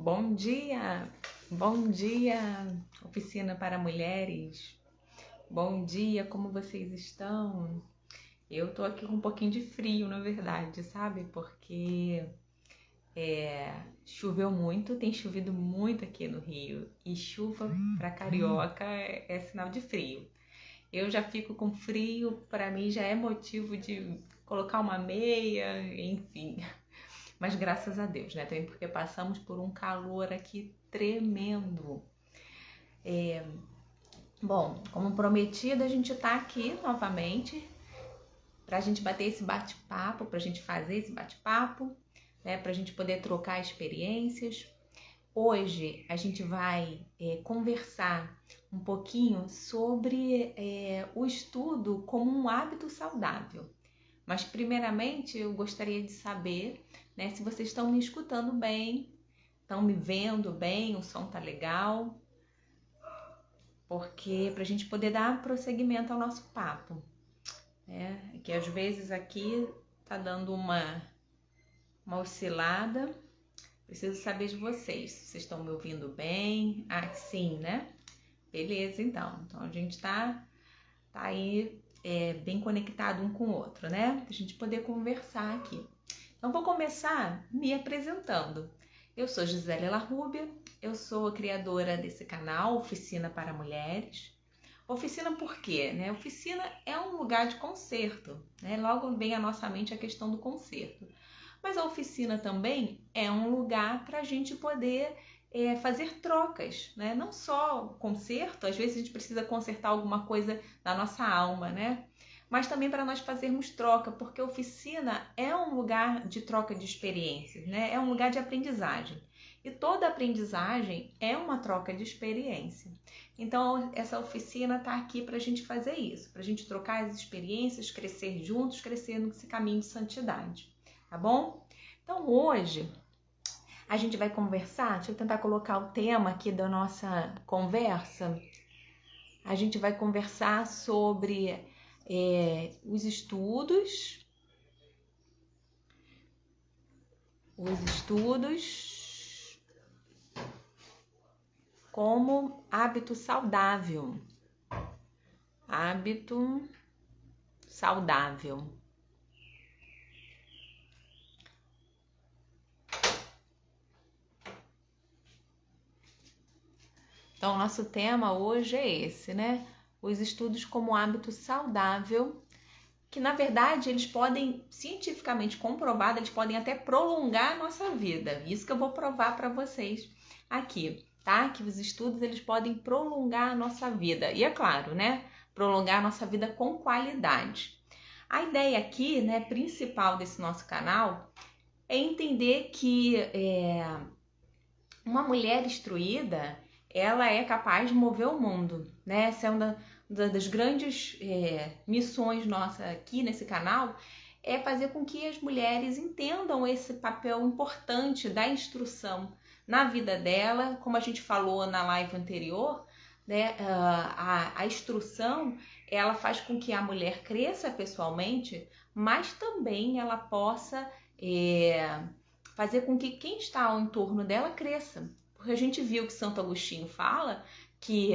Bom dia, oficina para mulheres. Bom dia, como vocês estão? Eu tô aqui com um pouquinho de frio, na verdade, sabe? Porque choveu muito, tem chovido muito aqui no Rio. E chuva para carioca é sinal de frio. Eu já fico com frio, para mim já é motivo de colocar uma meia, enfim. Mas graças a Deus, né? Também porque passamos por um calor aqui tremendo. Bom, como prometido, a gente tá aqui novamente pra gente bater esse bate-papo, pra gente fazer esse bate-papo, né? Pra gente poder trocar experiências. Hoje a gente vai conversar um pouquinho sobre o estudo como um hábito saudável. Mas primeiramente eu gostaria de saber, né, se vocês estão me escutando bem, estão me vendo bem, o som tá legal, porque para a gente poder dar prosseguimento ao nosso papo, né? Que às vezes aqui tá dando uma oscilada. Preciso saber de vocês, vocês estão me ouvindo bem? Ah, sim, né? Beleza, então a gente tá aí bem conectado um com o outro, né? Pra gente poder conversar aqui. Então vou começar me apresentando. Eu sou Gisele Larrubia, eu sou a criadora desse canal Oficina para Mulheres. Oficina por quê? Né? Oficina é um lugar de concerto, né? Logo vem à nossa mente a questão do concerto. Mas a oficina também é um lugar para a gente poder fazer trocas, né? Não só concerto, às vezes a gente precisa consertar alguma coisa da nossa alma, né? Mas também para nós fazermos troca, porque a oficina é um lugar de troca de experiências, né? É um lugar de aprendizagem. E toda aprendizagem é uma troca de experiência. Então, essa oficina está aqui para a gente fazer isso, para a gente trocar as experiências, crescer juntos, crescer nesse caminho de santidade, tá bom? Então, hoje a gente vai conversar, deixa eu tentar colocar o tema aqui da nossa conversa. A gente vai conversar sobre os estudos como hábito saudável. Hábito saudável. Então, o nosso tema hoje é esse, né? Os estudos como hábito saudável, que na verdade eles podem, cientificamente comprovado, eles podem até prolongar a nossa vida. Isso que eu vou provar para vocês aqui, tá? Que os estudos eles podem prolongar a nossa vida. E é claro, né? Prolongar a nossa vida com qualidade. A ideia aqui, né, principal desse nosso canal é entender que uma mulher instruída, ela é capaz de mover o mundo, né? Essa é uma das grandes missões nossas aqui nesse canal, é fazer com que as mulheres entendam esse papel importante da instrução na vida dela. Como a gente falou na live anterior, né? A instrução, ela faz com que a mulher cresça pessoalmente, mas também ela possa fazer com que quem está ao entorno dela cresça. Porque a gente viu que Santo Agostinho fala que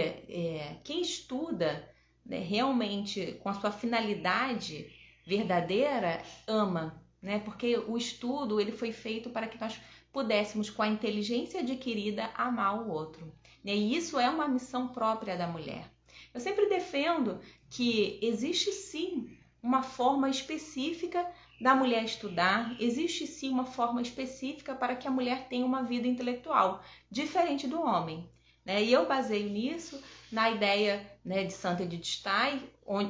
quem estuda, né, realmente com a sua finalidade verdadeira, ama, né? Porque o estudo ele foi feito para que nós pudéssemos, com a inteligência adquirida, amar o outro. Né? E isso é uma missão própria da mulher. Eu sempre defendo que existe sim uma forma específica da mulher estudar, existe sim uma forma específica para que a mulher tenha uma vida intelectual, diferente do homem. Né? E eu baseio nisso na ideia, né, de Santa Edith Stein,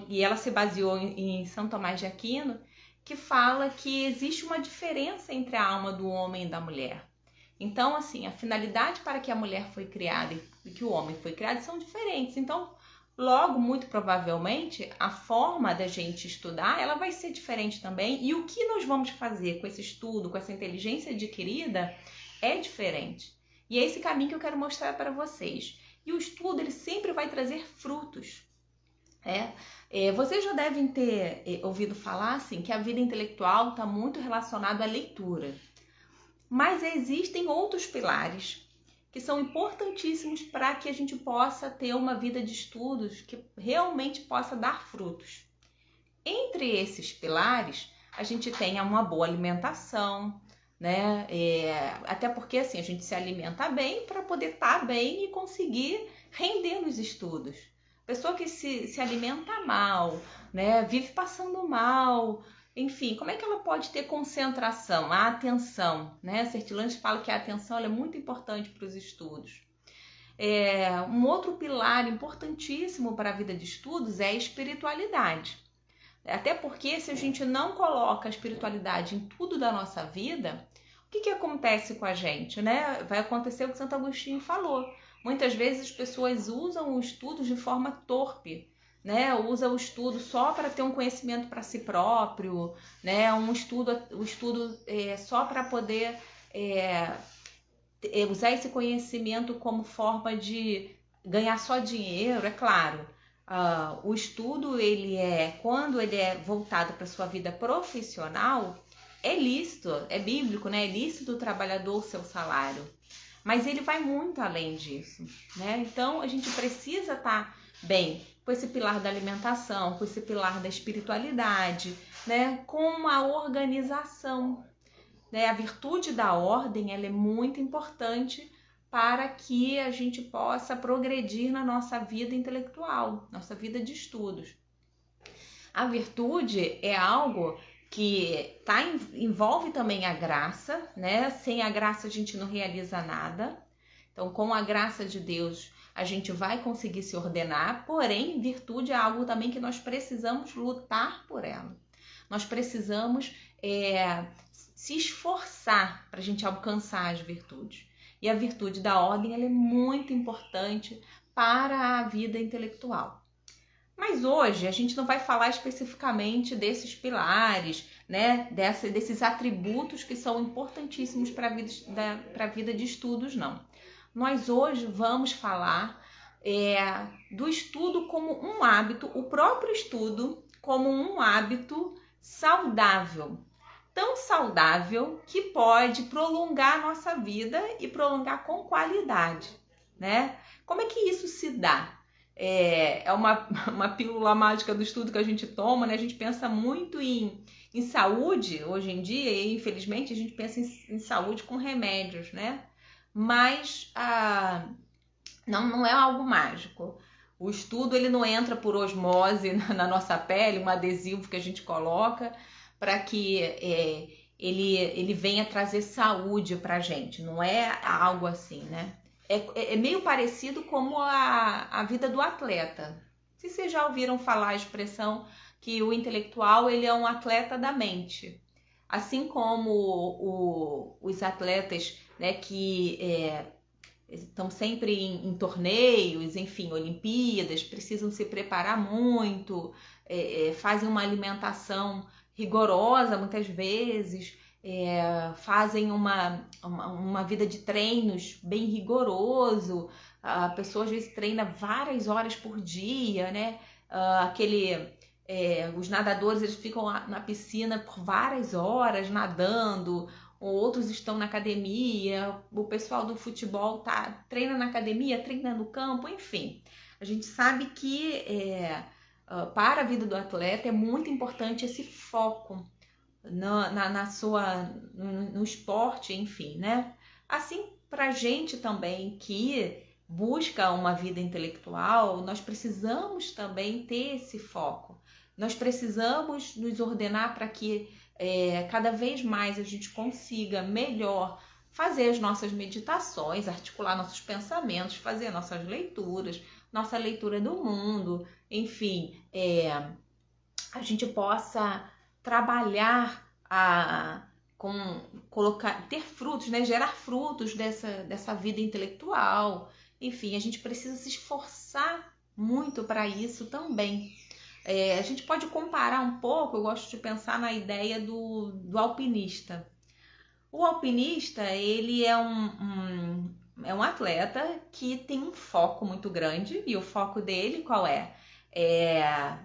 e ela se baseou em São Tomás de Aquino, que fala que existe uma diferença entre a alma do homem e da mulher. Então, assim, a finalidade para que a mulher foi criada e que o homem foi criado são diferentes. Então, logo, muito provavelmente, a forma da gente estudar, ela vai ser diferente também. E o que nós vamos fazer com esse estudo, com essa inteligência adquirida, é diferente. E é esse caminho que eu quero mostrar para vocês. E o estudo, ele sempre vai trazer frutos. Vocês já devem ter ouvido falar, assim, que a vida intelectual está muito relacionada à leitura. Mas existem outros pilares que são importantíssimos para que a gente possa ter uma vida de estudos que realmente possa dar frutos. Entre esses pilares, a gente tem uma boa alimentação, né? Até porque assim, a gente se alimenta bem para poder estar bem e conseguir render nos estudos. Pessoa que se alimenta mal, né? Vive passando mal, enfim, como é que ela pode ter concentração, a atenção, né? Sertilanges fala que a atenção ela é muito importante para os estudos. Um outro pilar importantíssimo para a vida de estudos é a espiritualidade. Até porque se a gente não coloca a espiritualidade em tudo da nossa vida, o que acontece com a gente, né? Vai acontecer o que Santo Agostinho falou. Muitas vezes as pessoas usam o estudo de forma torpe, né? Usa o estudo só para ter um conhecimento para si próprio, né? O estudo só para poder usar esse conhecimento como forma de ganhar só dinheiro, é claro. O estudo, quando ele é voltado para a sua vida profissional, é lícito, é bíblico, né? É lícito do trabalhador o seu salário. Mas ele vai muito além disso, né? Então, a gente precisa estar bem com esse pilar da alimentação, com esse pilar da espiritualidade, né? Com a organização, né? A virtude da ordem, ela é muito importante para que a gente possa progredir na nossa vida intelectual, nossa vida de estudos. A virtude é algo que envolve também a graça, né? Sem a graça a gente não realiza nada. Então, com a graça de Deus, a gente vai conseguir se ordenar, porém, virtude é algo também que nós precisamos lutar por ela. Nós precisamos se esforçar para a gente alcançar as virtudes. E a virtude da ordem ela é muito importante para a vida intelectual. Mas hoje a gente não vai falar especificamente desses pilares, né? Desses atributos que são importantíssimos para a vida de estudos, não. Nós hoje vamos falar do estudo como um hábito, o próprio estudo como um hábito saudável. Tão saudável que pode prolongar a nossa vida e prolongar com qualidade, né? Como é que isso se dá? É uma pílula mágica do estudo que a gente toma, né? A gente pensa muito em saúde hoje em dia e, infelizmente, a gente pensa em saúde com remédios, né? Mas não é algo mágico. O estudo ele não entra por osmose na nossa pele, um adesivo que a gente coloca para que ele venha trazer saúde para a gente. Não é algo assim, né? É meio parecido como a vida do atleta. Se vocês já ouviram falar a expressão que o intelectual ele é um atleta da mente. Assim como os atletas, né, que estão sempre em torneios, enfim, Olimpíadas, precisam se preparar muito, fazem uma alimentação rigorosa muitas vezes, fazem uma vida de treinos bem rigoroso, a pessoa às vezes treina várias horas por dia, né? Os nadadores eles ficam na piscina por várias horas nadando, outros estão na academia, o pessoal do futebol treina na academia, treina no campo, enfim. A gente sabe que para a vida do atleta é muito importante esse foco no esporte, enfim, né? Assim, para a gente também que busca uma vida intelectual, nós precisamos também ter esse foco. Nós precisamos nos ordenar para que cada vez mais a gente consiga melhor fazer as nossas meditações, articular nossos pensamentos, fazer nossas leituras, nossa leitura do mundo, enfim, a gente possa trabalhar ter frutos, né? Gerar frutos dessa vida intelectual. Enfim, a gente precisa se esforçar muito para isso também. A gente pode comparar um pouco, eu gosto de pensar na ideia do alpinista. O alpinista, ele é um atleta que tem um foco muito grande, e o foco dele qual é?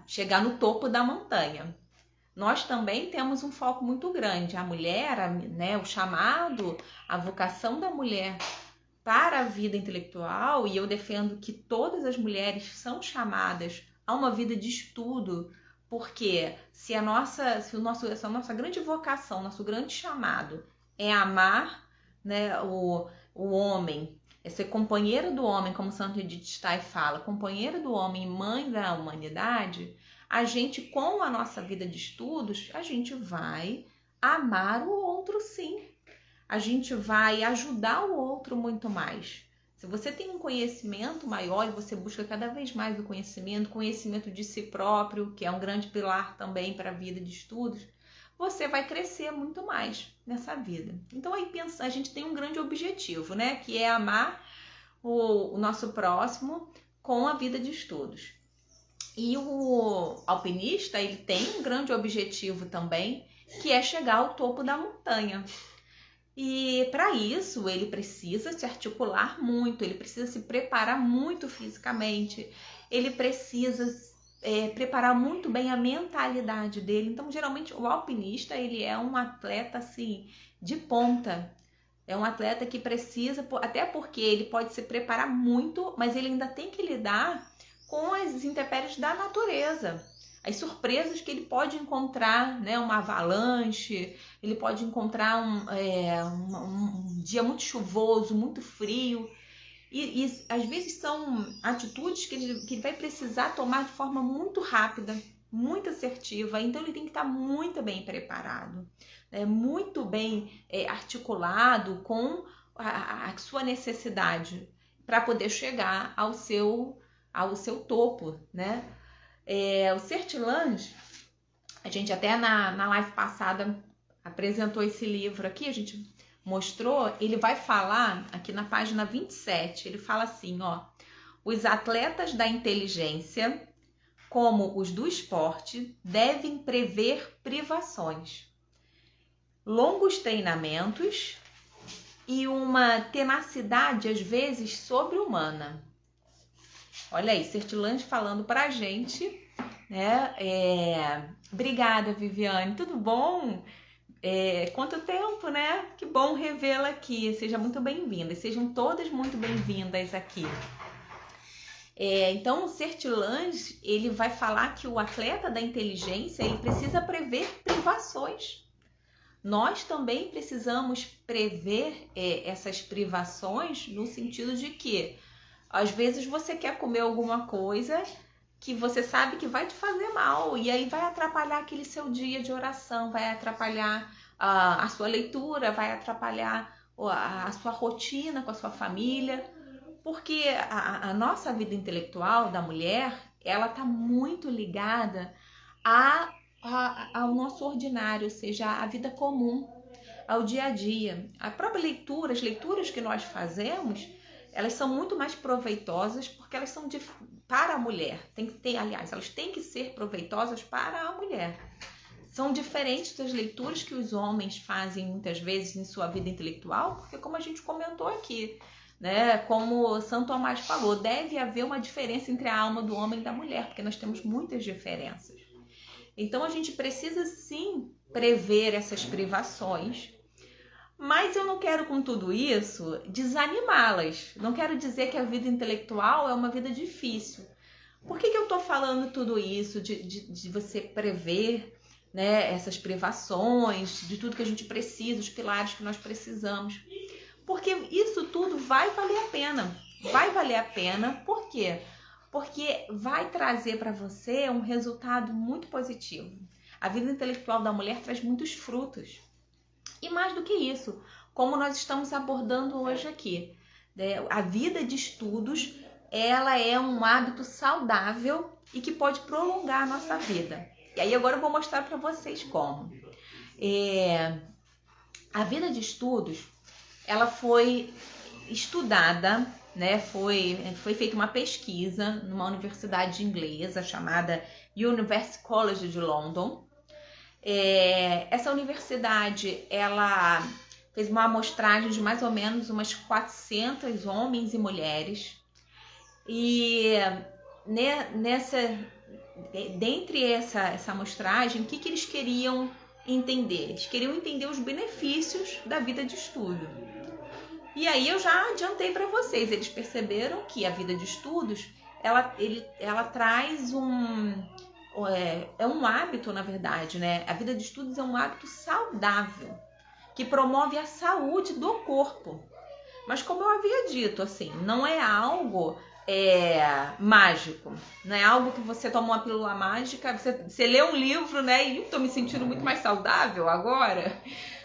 Chegar no topo da montanha. Nós também temos um foco muito grande. A mulher, né, o chamado, a vocação da mulher para a vida intelectual, e eu defendo que todas as mulheres são chamadas a uma vida de estudo, porque se essa nossa grande vocação, nosso grande chamado é amar, né, o homem, é ser companheira do homem, como Santo Edith Stein fala, companheira do homem e mãe da humanidade, a gente, com a nossa vida de estudos, a gente vai amar o outro, sim. A gente vai ajudar o outro muito mais. Se você tem um conhecimento maior e você busca cada vez mais o conhecimento de si próprio, que é um grande pilar também para a vida de estudos, você vai crescer muito mais nessa vida. Então aí a gente tem um grande objetivo, né? Que é amar o nosso próximo com a vida de estudos. E o alpinista, ele tem um grande objetivo também, que é chegar ao topo da montanha. E para isso ele precisa se articular muito, ele precisa se preparar muito fisicamente, ele precisa preparar muito bem a mentalidade dele. Então, geralmente, o alpinista, ele é um atleta assim de ponta. É um atleta que precisa, até porque ele pode se preparar muito, mas ele ainda tem que lidar com as intempéries da natureza. As surpresas que ele pode encontrar, né? Uma avalanche, ele pode encontrar um dia muito chuvoso, muito frio. E às vezes são atitudes que ele vai precisar tomar de forma muito rápida, muito assertiva. Então ele tem que estar muito bem preparado, muito bem articulado com a sua necessidade para poder chegar ao seu topo, né? O Sertilange, a gente até na live passada apresentou esse livro aqui, a gente mostrou, ele vai falar aqui na página 27, ele fala assim, ó: os atletas da inteligência, como os do esporte, devem prever privações, longos treinamentos e uma tenacidade às vezes sobre-humana. Olha aí, Sertilange falando pra gente, né? Obrigada, Viviane. Tudo bom? Quanto tempo, né? Que bom revê-la aqui. Seja muito bem-vinda. Sejam todas muito bem-vindas aqui. Então, o Sertilange, ele vai falar que o atleta da inteligência, ele precisa prever privações. Nós também precisamos prever essas privações no sentido de que às vezes você quer comer alguma coisa que você sabe que vai te fazer mal e aí vai atrapalhar aquele seu dia de oração, vai atrapalhar a sua leitura, vai atrapalhar a sua rotina com a sua família, porque a nossa vida intelectual da mulher, ela está muito ligada ao nosso ordinário, ou seja, à vida comum, ao dia a dia. A própria leitura, as leituras que nós fazemos, elas são muito mais proveitosas porque elas são para a mulher. Elas têm que ser proveitosas para a mulher. São diferentes das leituras que os homens fazem muitas vezes em sua vida intelectual, porque como a gente comentou aqui, né, como Santo Tomás falou, deve haver uma diferença entre a alma do homem e da mulher, porque nós temos muitas diferenças. Então a gente precisa sim prever essas privações, mas eu não quero com tudo isso desanimá-las. Não quero dizer que a vida intelectual é uma vida difícil. Por que eu estou falando tudo isso de você prever, né, essas privações, de tudo que a gente precisa, os pilares que nós precisamos? Porque isso tudo vai valer a pena. Vai valer a pena, por quê? Porque vai trazer para você um resultado muito positivo. A vida intelectual da mulher traz muitos frutos. E mais do que isso, como nós estamos abordando hoje aqui, a vida de estudos, ela é um hábito saudável e que pode prolongar a nossa vida. E aí agora eu vou mostrar para vocês como. A vida de estudos, ela foi estudada, né? Foi feita uma pesquisa numa universidade inglesa chamada University College de London. Essa universidade, ela fez uma amostragem de mais ou menos umas 400 homens e mulheres. E dentre essa amostragem, o que eles queriam entender? Eles queriam entender os benefícios da vida de estudo. E aí eu já adiantei para vocês, eles perceberam que a vida de estudos, ela traz um hábito, na verdade, né? A vida de estudos é um hábito saudável, que promove a saúde do corpo. Mas como eu havia dito, assim, não é algo mágico, não é algo que você toma uma pílula mágica, você lê um livro, né, e estou me sentindo muito mais saudável agora.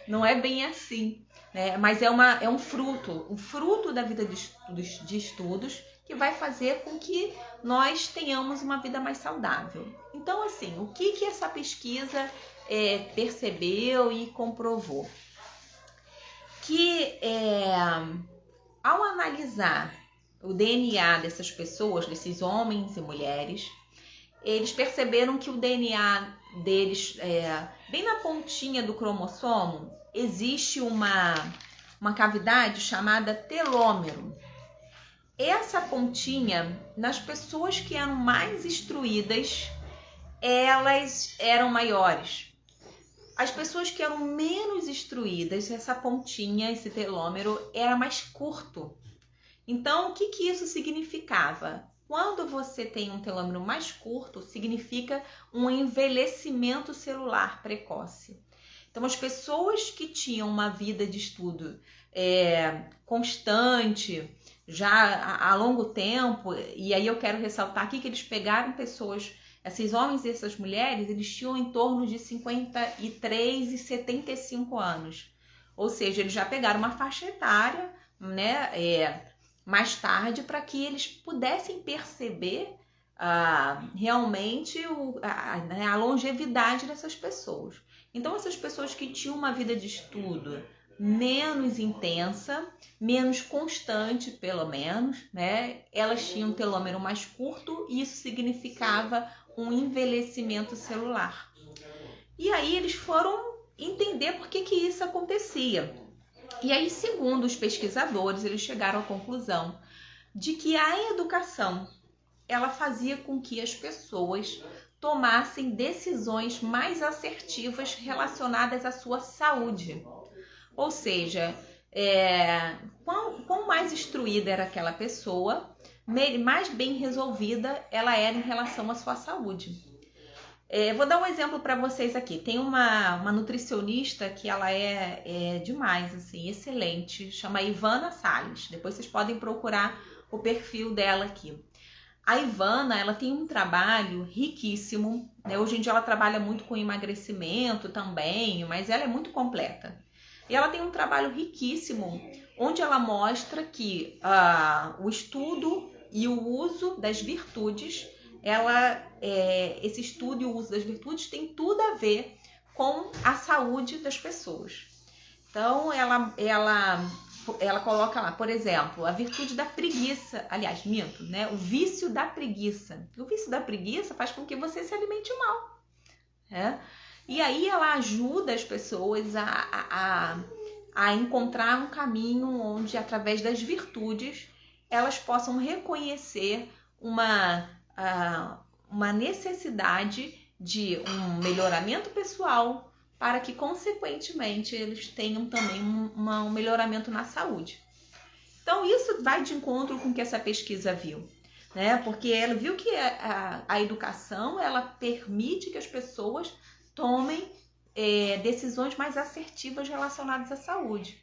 Não é bem assim, né? Mas é um fruto da vida de estudos que vai fazer com que nós tenhamos uma vida mais saudável. Então, assim, o que essa pesquisa percebeu e comprovou? Que ao analisar o DNA dessas pessoas, desses homens e mulheres, eles perceberam que o DNA deles, bem na pontinha do cromossomo, existe uma cavidade chamada telômero. Essa pontinha, nas pessoas que eram mais instruídas, elas eram maiores. As pessoas que eram menos instruídas, essa pontinha, esse telômero, era mais curto. Então, o que isso significava? Quando você tem um telômero mais curto, significa um envelhecimento celular precoce. Então, as pessoas que tinham uma vida de estudo constante, já há longo tempo, e aí eu quero ressaltar aqui que eles pegaram pessoas, esses homens e essas mulheres, eles tinham em torno de 53 e 75 anos. Ou seja, eles já pegaram uma faixa etária, né, mais tarde, para que eles pudessem perceber realmente a longevidade dessas pessoas. Então, essas pessoas que tinham uma vida de estudo menos intensa, menos constante, pelo menos, né? Elas tinham um telômero mais curto e isso significava um envelhecimento celular. E aí eles foram entender por que isso acontecia. E aí, segundo os pesquisadores, eles chegaram à conclusão de que a educação, ela fazia com que as pessoas tomassem decisões mais assertivas relacionadas à sua saúde. Ou seja, quão mais instruída era aquela pessoa, mais bem resolvida ela era em relação à sua saúde. Vou dar um exemplo para vocês aqui. Tem uma nutricionista que ela é demais, assim, excelente, chama Ivana Salles. Depois vocês podem procurar o perfil dela aqui. A Ivana, ela tem um trabalho riquíssimo, né? Hoje em dia ela trabalha muito com emagrecimento também, mas ela é muito completa. E ela tem um trabalho riquíssimo, onde ela mostra que o estudo e o uso das virtudes, esse estudo e o uso das virtudes tem tudo a ver com a saúde das pessoas. Então, ela coloca lá, por exemplo, a virtude da preguiça. Aliás, minto, né? O vício da preguiça. O vício da preguiça faz com que você se alimente mal, né? E aí ela ajuda as pessoas a encontrar um caminho onde, através das virtudes, elas possam reconhecer uma necessidade de um melhoramento pessoal para que, consequentemente, eles tenham também um melhoramento na saúde. Então, isso vai de encontro com o que essa pesquisa viu, né? Porque ela viu que a educação, ela permite que as pessoas tomem decisões mais assertivas relacionadas à saúde.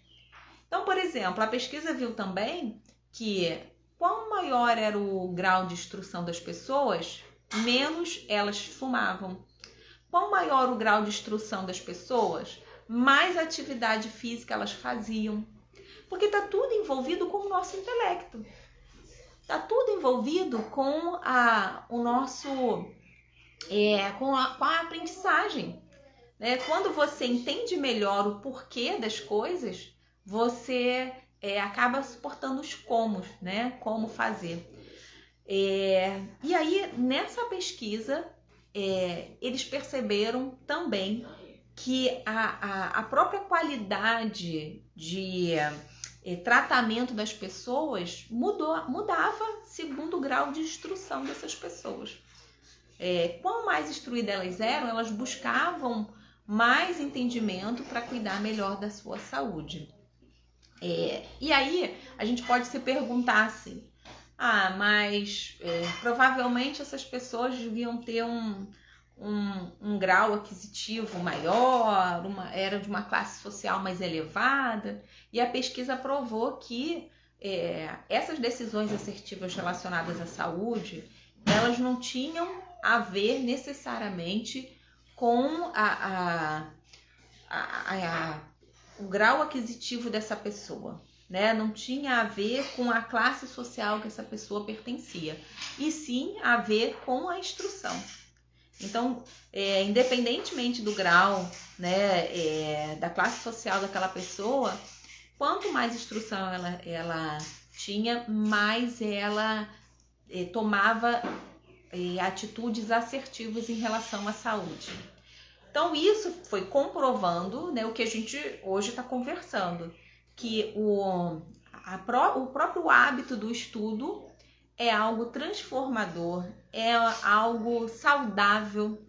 Então, por exemplo, a pesquisa viu também que quanto maior era o grau de instrução das pessoas, menos elas fumavam. Quanto maior o grau de instrução das pessoas, mais atividade física elas faziam. Porque está tudo envolvido com o nosso intelecto. Está tudo envolvido com o nosso... com a aprendizagem. Quando você entende melhor o porquê das coisas, você acaba suportando os comos, né? Como fazer. E aí, nessa pesquisa, eles perceberam também que a própria qualidade de tratamento das pessoas mudava segundo o grau de instrução dessas pessoas. Quanto mais instruídas elas eram, elas buscavam mais entendimento para cuidar melhor da sua saúde. E aí a gente pode se perguntar assim, mas provavelmente essas pessoas deviam ter um grau aquisitivo maior, era de uma classe social mais elevada, e a pesquisa provou que essas decisões assertivas relacionadas à saúde, elas não tinham a ver necessariamente com o grau aquisitivo dessa pessoa, né? Não tinha a ver com a classe social que essa pessoa pertencia, e sim a ver com a instrução. Então, independentemente do grau, né, da classe social daquela pessoa, quanto mais instrução ela tinha, mais ela tomava atitudes assertivas em relação à saúde. Então, isso foi comprovando, né, o que a gente hoje está conversando, que o próprio hábito do estudo é algo transformador, é algo saudável.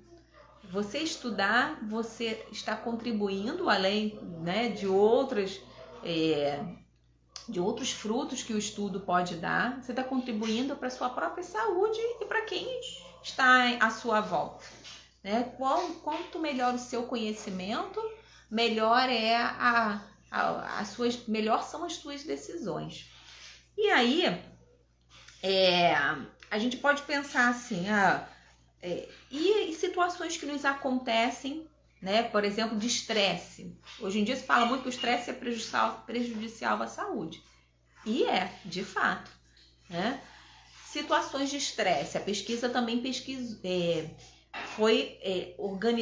Você estudar, você está contribuindo, além, né, de outros frutos que o estudo pode dar, você está contribuindo para a sua própria saúde e para quem está à sua volta. Né? Quanto melhor o seu conhecimento, melhor melhor são as suas decisões. E aí, a gente pode pensar assim, e situações que nos acontecem, né? Por exemplo, de estresse. Hoje em dia se fala muito que o estresse é prejudicial à saúde. E de fato. Né? Situações de estresse. A pesquisa também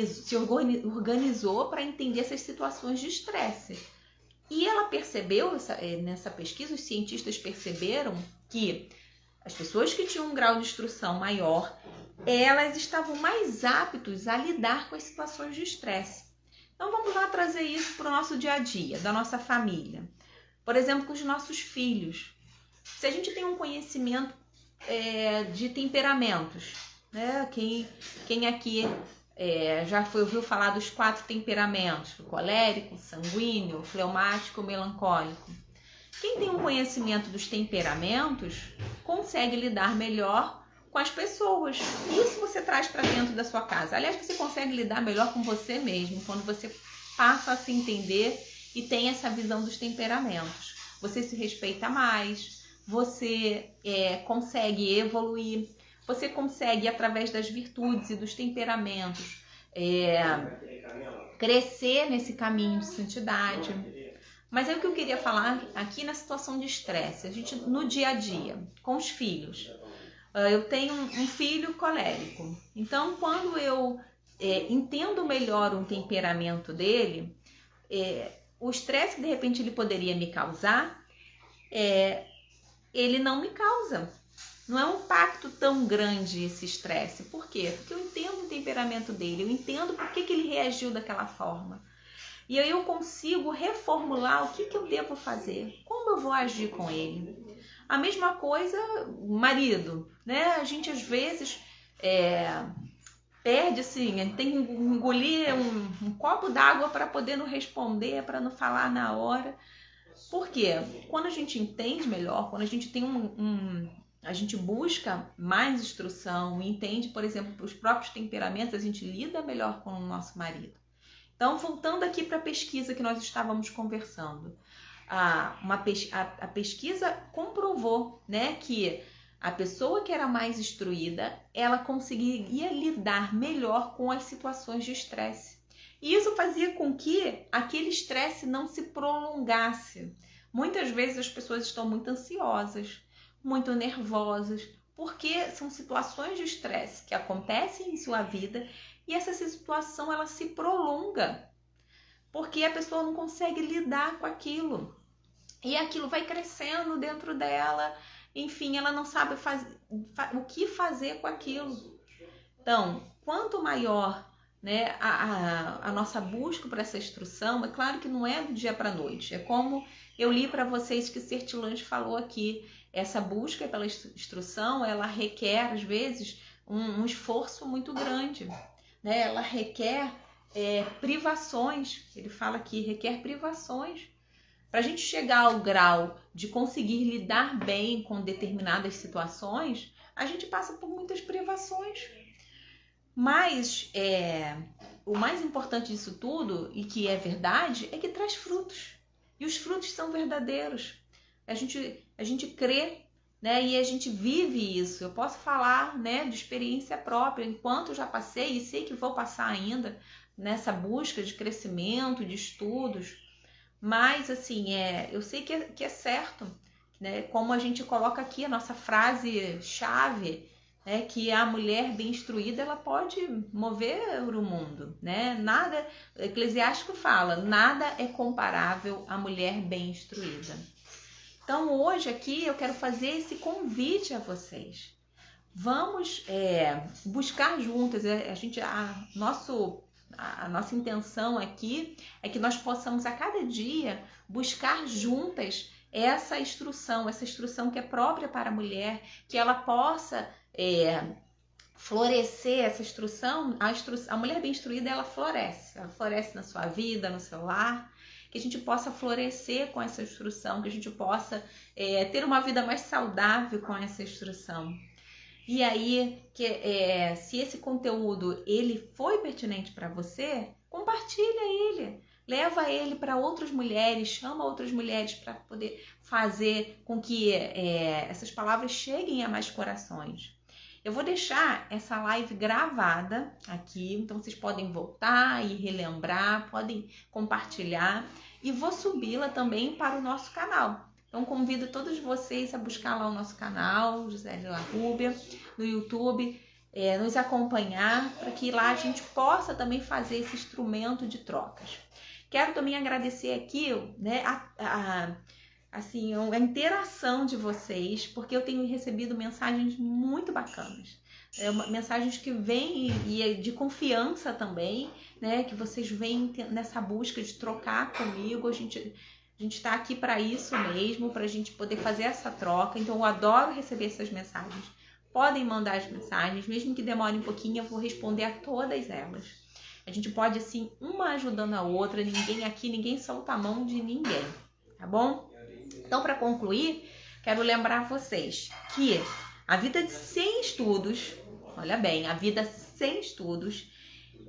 se organizou para entender essas situações de estresse. E ela percebeu, nessa pesquisa, os cientistas perceberam que as pessoas que tinham um grau de instrução maior, elas estavam mais aptas a lidar com as situações de estresse. Então vamos lá trazer isso para o nosso dia a dia, da nossa família. Por exemplo, com os nossos filhos. Se a gente tem um conhecimento de temperamentos, né? Quem aqui já ouviu falar dos 4 temperamentos, o colérico, sanguíneo, fleumático, melancólico. Quem tem um conhecimento dos temperamentos consegue lidar melhor com as pessoas. Isso você traz para dentro da sua casa. Aliás, você consegue lidar melhor com você mesmo, quando você passa a se entender e tem essa visão dos temperamentos. Você se respeita mais, você consegue evoluir, você consegue, através das virtudes e dos temperamentos, crescer nesse caminho de santidade. Mas é o que eu queria falar aqui na situação de estresse, a gente no dia a dia, com os filhos. Eu tenho um filho colérico, então quando eu entendo melhor o temperamento dele, o estresse que de repente ele poderia me causar, ele não me causa. Não é um impacto tão grande esse estresse. Por quê? Porque eu entendo o temperamento dele, eu entendo por que ele reagiu daquela forma. E aí eu consigo reformular o que eu devo fazer, como eu vou agir com ele. A mesma coisa, o marido, né? A gente às vezes perde assim, tem que engolir um copo d'água para poder não responder, para não falar na hora. Por quê? Quando a gente entende melhor, quando a gente tem a gente busca mais instrução e entende, por exemplo, os próprios temperamentos, a gente lida melhor com o nosso marido. Então, voltando aqui para a pesquisa que nós estávamos conversando, a pesquisa comprovou, né, que a pessoa que era mais instruída, ela conseguiria lidar melhor com as situações de estresse. E isso fazia com que aquele estresse não se prolongasse. Muitas vezes as pessoas estão muito ansiosas, muito nervosas, porque são situações de estresse que acontecem em sua vida e essa situação ela se prolonga, porque a pessoa não consegue lidar com aquilo. E aquilo vai crescendo dentro dela, enfim, ela não sabe o que fazer com aquilo. Então, quanto maior, né, a nossa busca por essa instrução, é claro que não é do dia para a noite. É como eu li para vocês que Sertilange falou aqui, essa busca pela instrução, ela requer, às vezes, um esforço muito grande. Né? Ela requer privações, ele fala aqui, requer privações. para a gente chegar ao grau de conseguir lidar bem com determinadas situações, a gente passa por muitas privações. Mas o mais importante disso tudo, e que é verdade, é que traz frutos. E os frutos são verdadeiros. A gente crê, né? E a gente vive isso. Eu posso falar, né, de experiência própria, enquanto eu já passei e sei que vou passar ainda nessa busca de crescimento, de estudos. Mas, assim, eu sei que é certo, né? Como a gente coloca aqui a nossa frase-chave, né? Que a mulher bem instruída, ela pode mover o mundo, né? Nada, Eclesiástico fala, nada é comparável à mulher bem instruída. Então, hoje aqui eu quero fazer esse convite a vocês. Vamos buscar juntas, a nossa intenção aqui é que nós possamos a cada dia buscar juntas essa instrução que é própria para a mulher, que ela possa florescer essa instrução. A mulher bem instruída, ela floresce na sua vida, no seu lar, que a gente possa florescer com essa instrução, que a gente possa ter uma vida mais saudável com essa instrução. E aí, se esse conteúdo ele foi pertinente para você, compartilha ele, leva ele para outras mulheres, chama outras mulheres para poder fazer com que essas palavras cheguem a mais corações. Eu vou deixar essa live gravada aqui, então vocês podem voltar e relembrar, podem compartilhar, e vou subi-la também para o nosso canal. Então, convido todos vocês a buscar lá o nosso canal, Gisele Larrubia, no YouTube, nos acompanhar, para que lá a gente possa também fazer esse instrumento de trocas. Quero também agradecer aqui, né, a interação de vocês, porque eu tenho recebido mensagens muito bacanas. Mensagens que vêm e de confiança também, né, que vocês vêm nessa busca de trocar comigo. A gente está aqui para isso mesmo, para a gente poder fazer essa troca. Então, eu adoro receber essas mensagens. Podem mandar as mensagens, mesmo que demore um pouquinho, eu vou responder a todas elas. A gente pode, assim, uma ajudando a outra. Ninguém solta a mão de ninguém, tá bom? Então, para concluir, quero lembrar vocês que a vida sem estudos, olha bem, a vida sem estudos,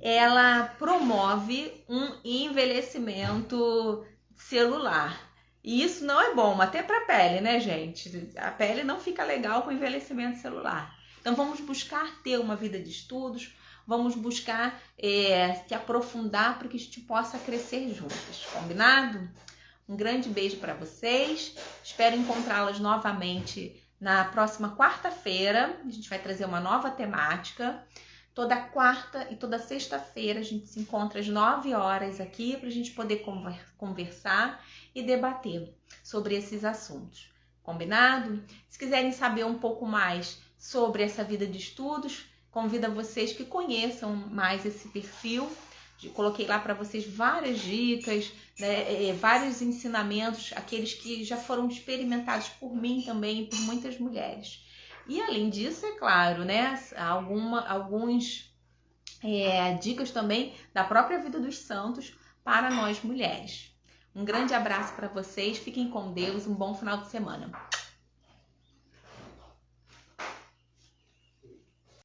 ela promove um envelhecimento celular. E isso não é bom, até para a pele, né, gente? A pele não fica legal com envelhecimento celular. Então, vamos buscar ter uma vida de estudos, vamos buscar se aprofundar para que a gente possa crescer juntas, combinado? Um grande beijo para vocês, espero encontrá-las novamente na próxima quarta-feira. A gente vai trazer uma nova temática. Toda quarta e toda sexta-feira a gente se encontra às 9 horas aqui para a gente poder conversar e debater sobre esses assuntos. Combinado? Se quiserem saber um pouco mais sobre essa vida de estudos, convido a vocês que conheçam mais esse perfil. Coloquei lá para vocês várias dicas, né, vários ensinamentos, aqueles que já foram experimentados por mim também e por muitas mulheres. E além disso, é claro, né, alguns dicas também da própria vida dos santos para nós mulheres. Um grande abraço para vocês, fiquem com Deus, um bom final de semana.